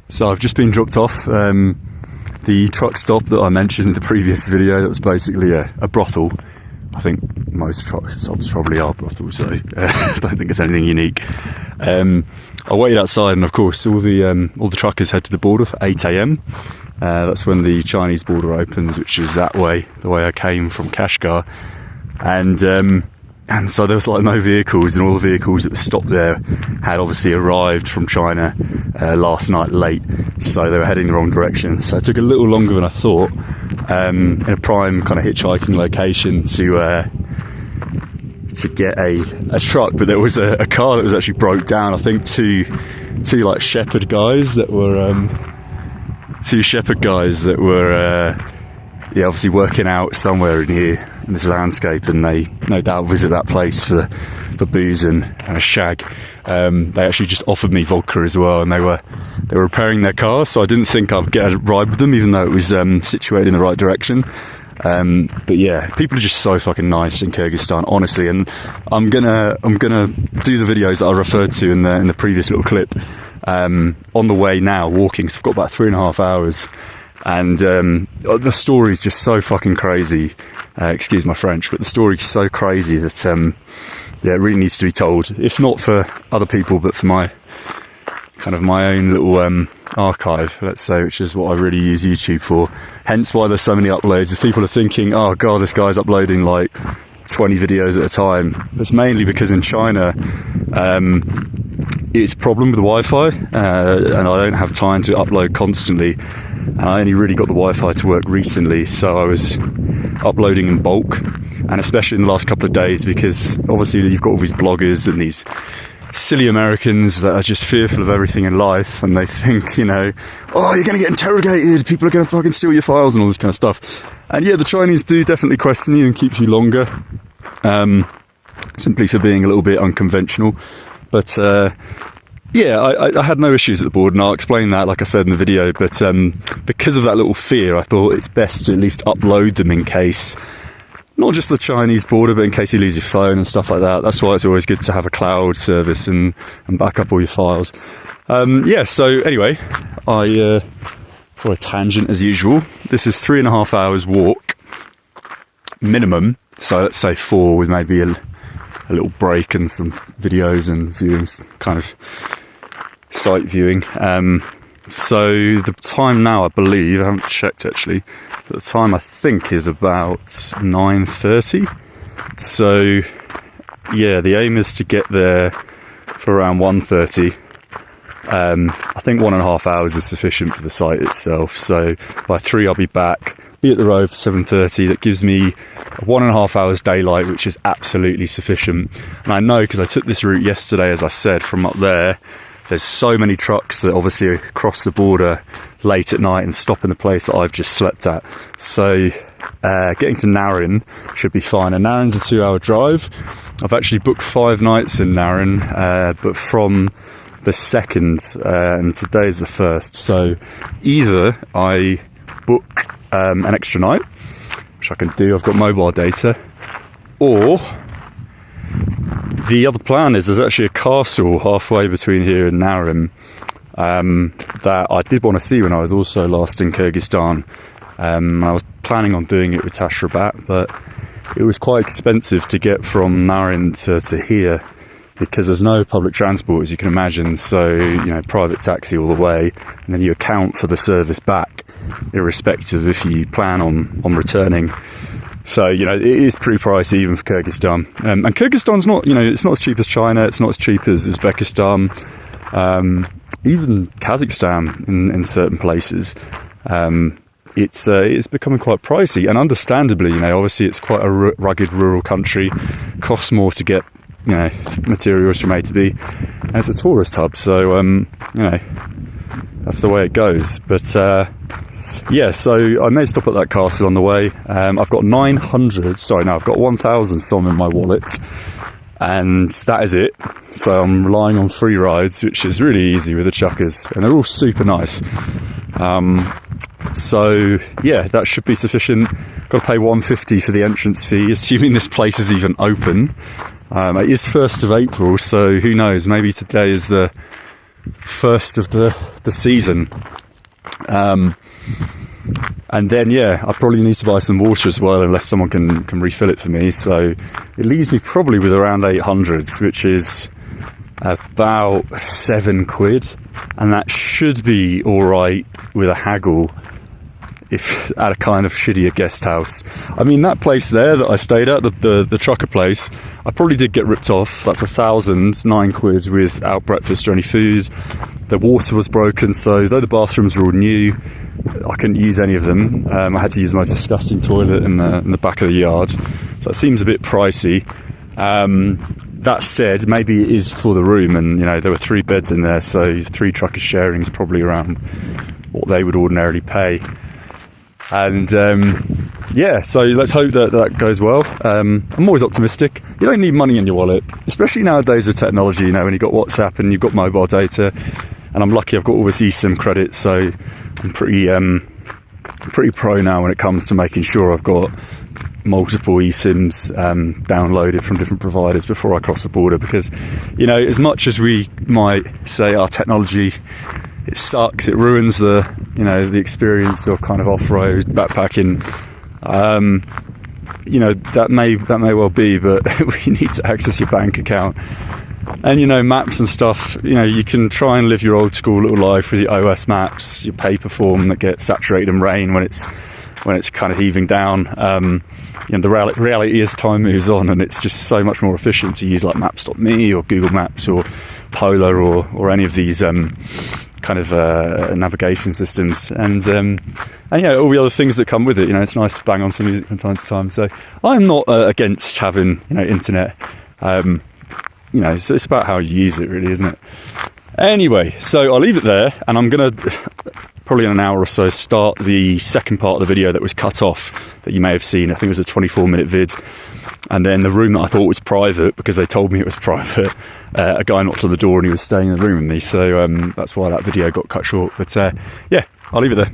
So I've just been dropped off the truck stop that I mentioned in the previous video. That was basically a brothel. I think most truck stops probably are brothels, so I don't think it's anything unique. I waited outside, and of course all the truckers head to the border for 8 AM. That's when the Chinese border opens, which is that way, the way I came from Kashgar. And so there was like no vehicles, and all the vehicles that were stopped there had obviously arrived from China last night late, so they were heading the wrong direction. So it took a little longer than I thought, in a prime kind of hitchhiking location to get a truck. But there was a car that was actually broke down. I think two like shepherd guys that were obviously working out somewhere in here in this landscape, and they no doubt visit that place for booze and a shag. They actually just offered me vodka as well, and they were repairing their car, so I didn't think I'd get a ride with them, even though it was situated in the right direction. But yeah, people are just so fucking nice in Kyrgyzstan, honestly. And I'm gonna do the videos that I referred to in the previous little clip on the way now, walking. So I've got about 3.5 hours. And the story's just so fucking crazy. Excuse my French, but the story's so crazy that it really needs to be told. If not for other people, but for my own little archive, let's say, which is what I really use YouTube for. Hence why there's so many uploads. If people are thinking, oh god, this guy's uploading like 20 videos at a time, it's mainly because in China it's a problem with the Wi-Fi, and I don't have time to upload constantly. And I only really got the Wi-Fi to work recently, so I was uploading in bulk, and especially in the last couple of days, because obviously you've got all these bloggers and these silly Americans that are just fearful of everything in life, and they think, oh, you're going to get interrogated, people are going to fucking steal your files and all this kind of stuff. And yeah, the Chinese do definitely question you and keep you longer, simply for being a little bit unconventional. But yeah, I had no issues at the board, and I'll explain that, like I said in the video. But because of that little fear, I thought it's best to at least upload them in case, not just the Chinese border, but in case you lose your phone and stuff like that. That's why it's always good to have a cloud service and back up all your files. Yeah, so anyway, for a tangent as usual, this is 3.5 hours walk minimum. So let's say 4 with maybe a little break and some videos and viewings, kind of sight viewing. So the time now, I believe, I haven't checked actually, but the time I think is about 9:30. So yeah, the aim is to get there for around 1:30. I think 1.5 hours is sufficient for the site itself. So by 3 I'll be back, be at the road for 7:30. That gives me 1.5 hours daylight, which is absolutely sufficient. And I know, because I took this route yesterday, as I said, from up there, there's so many trucks that obviously cross the border late at night and stop in the place that I've just slept at. So getting to Narin should be fine. And Narin's a 2-hour drive. I've actually booked 5 nights in Narin, but from the 2nd, and today's the 1st. So either I book an extra night, which I can do, I've got mobile data, or the other plan is there's actually a castle halfway between here and Narin that I did want to see when I was also last in Kyrgyzstan. I was planning on doing it with Tash-Rabat, but it was quite expensive to get from Narin to here, because there's no public transport, as you can imagine. So, private taxi all the way, and then you account for the service back, irrespective if you plan on returning. So, it is pretty pricey even for Kyrgyzstan. And Kyrgyzstan's not, it's not as cheap as China, it's not as cheap as Uzbekistan, even Kazakhstan in certain places. It's becoming quite pricey, and understandably, obviously it's quite a rugged rural country, costs more to get, materials from A to B, and it's a tourist hub, so, that's the way it goes. But, yeah, so I may stop at that castle on the way. I've got 1,000 som in my wallet, and that is it. So I'm relying on free rides, which is really easy with the chuckers, and they're all super nice. So yeah, that should be sufficient. Got to pay $150 for the entrance fee, assuming this place is even open. It is 1st of April, so who knows, maybe today is the first of the season. And then, yeah, I probably need to buy some water as well, unless someone can refill it for me. So it leaves me probably with around 800, which is about £7, and that should be all right with a haggle if at a kind of shittier guest house. I mean, that place there that I stayed at, the trucker place, I probably did get ripped off. That's £1,009 without breakfast or any food. The water was broken, so though the bathrooms were all new, I couldn't use any of them. I had to use the most disgusting toilet in the back of the yard, so it seems a bit pricey. That said, maybe it is for the room, and there were 3 beds in there, so 3 truckers sharing is probably around what they would ordinarily pay. And yeah, so let's hope that goes well. I'm always optimistic. You don't need money in your wallet, especially nowadays with technology. When you've got WhatsApp and you've got mobile data, and I'm lucky I've got all this eSIM credit, so I'm pretty pro now when it comes to making sure I've got multiple eSIMs downloaded from different providers before I cross the border, because as much as we might say our technology, it sucks, it ruins the experience of kind of off-road backpacking, that may well be, but we need to access your bank account. And maps and stuff, you can try and live your old school little life with your OS maps, your paper form that gets saturated in rain when it's kind of heaving down. The reality is time moves on, and it's just so much more efficient to use like Maps.me or Google Maps or Polar or any of these kind of navigation systems, and all the other things that come with it. It's nice to bang on some music from time to time. So I'm not against having internet. It's about how you use it, really, isn't it? Anyway, so I'll leave it there, and I'm gonna probably in an hour or so start the second part of the video that was cut off that you may have seen. I think it was a 24-minute vid. And then the room that I thought was private, because they told me it was private, a guy knocked on the door and he was staying in the room with me, so that's why that video got cut short. But yeah, I'll leave it there.